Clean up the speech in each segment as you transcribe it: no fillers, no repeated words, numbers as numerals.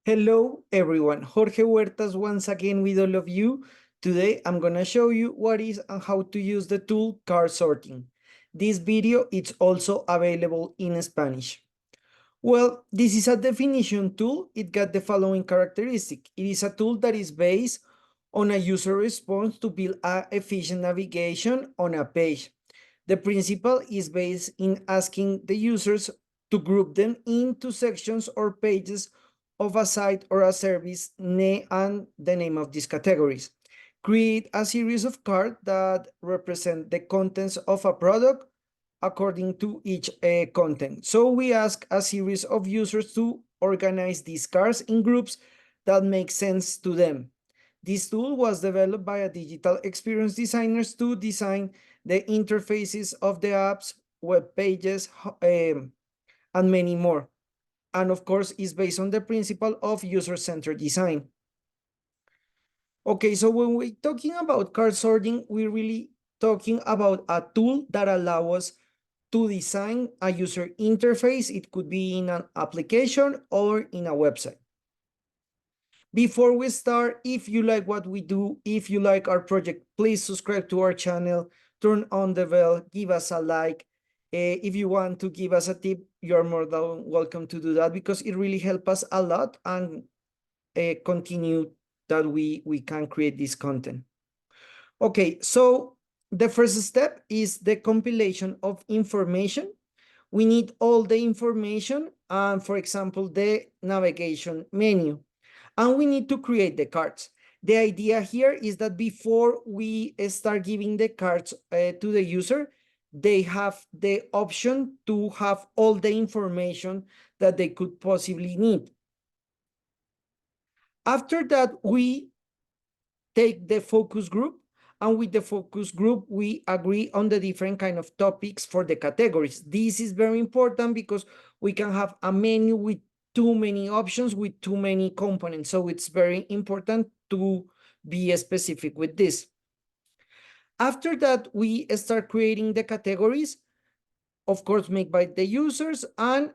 Hello, everyone. Jorge Huertas once again with all of you. Today, I'm going to show you what is and how to use the tool card sorting. This video is also available in Spanish. Well, this is a definition tool. It got the following characteristic. It is a tool that is based on a user response to build a efficient navigation on a page. The principle is based in asking the users to group them into sections or pages of a site or a service and the name of these categories. Create a series of cards that represent the contents of a product according to each content. So we ask a series of users to organize these cards in groups that make sense to them. This tool was developed by a digital experience designers to design the interfaces of the apps, web pages, and many more. And of course, is based on the principle of user-centered design. Okay, so when we're talking about card sorting, we're really talking about a tool that allows us to design a user interface. It could be in an application or in a website. Before we start, if you like what we do, if you like our project, please subscribe to our channel, turn on the bell, give us a like. If you want to give us a tip, you're more than welcome to do that because it really helps us a lot and continue that we can create this content. Okay, so the first step is the compilation of information. We need all the information, for example, the navigation menu, and we need to create the cards. The idea here is that before we start giving the cards to the user, they have the option to have all the information that they could possibly need. After that, we take the focus group, and with the focus group, we agree on the different kind of topics for the categories. This is very important because we can have a menu with too many options, with too many components. So it's very important to be specific with this. After that, we start creating the categories, of course, made by the users and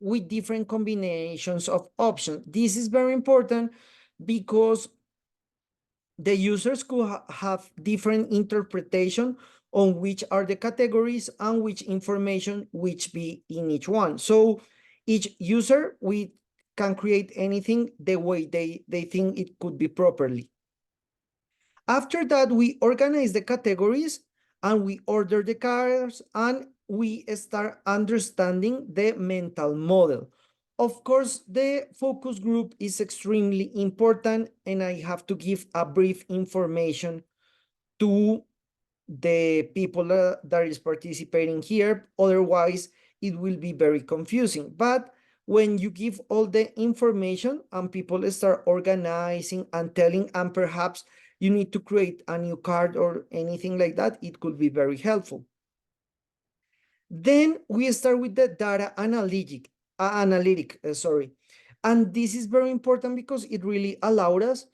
with different combinations of options. This is very important because the users could have different interpretation on which are the categories and which information which be in each one. So each user, we can create anything the way they think it could be properly. After that, we organize the categories and we order the cards and we start understanding the mental model. Of course, the focus group is extremely important, and I have to give a brief information to the people that is participating here. Otherwise, it will be very confusing. But when you give all the information and people start organizing and telling, and perhaps you need to create a new card or anything like that, it could be very helpful. Then we start with the data analytic, sorry. And this is very important because it really allowed us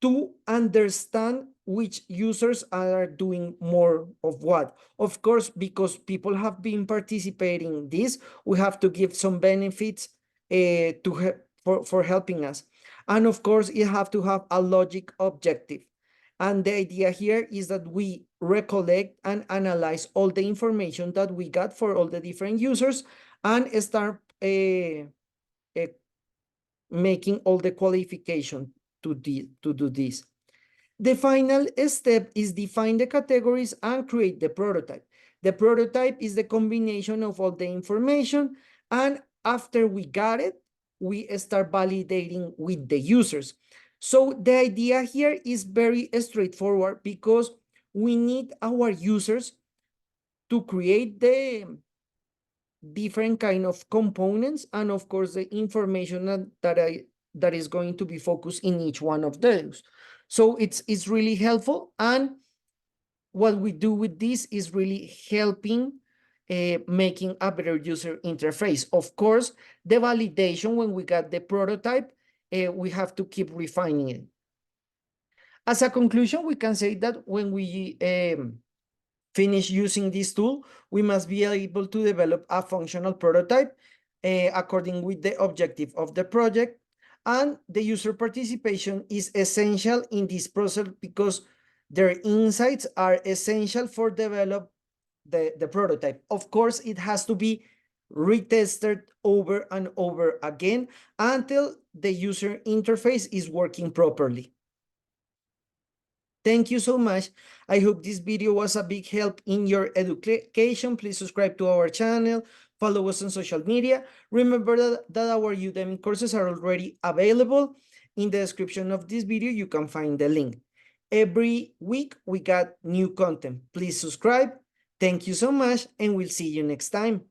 to understand which users are doing more of what. Of course, because people have been participating in this, we have to give some benefits for helping us. And of course, you have to have a logic objective. And the idea here is that we recollect and analyze all the information that we got for all the different users and start making all the qualification to do this. The final step is define the categories and create the prototype. The prototype is the combination of all the information, and after we got it, we start validating with the users. So the idea here is very straightforward because we need our users to create the different kind of components and of course the information that is going to be focused in each one of those. So it's really helpful, and what we do with this is really helping making a better user interface. Of course, the validation when we got the prototype, we have to keep refining it. As a conclusion, we can say that when we finish using this tool, we must be able to develop a functional prototype according with the objective of the project. And the user participation is essential in this process because their insights are essential for develop the prototype. Of course, it has to be retested over and over again until the user interface is working properly. Thank you so much. I hope this video was a big help in your education. Please subscribe to our channel, follow us on social media. Remember that our Udemy courses are already available. In the description of this video, you can find the link. Every week, we got new content. Please subscribe. Thank you so much, and we'll see you next time.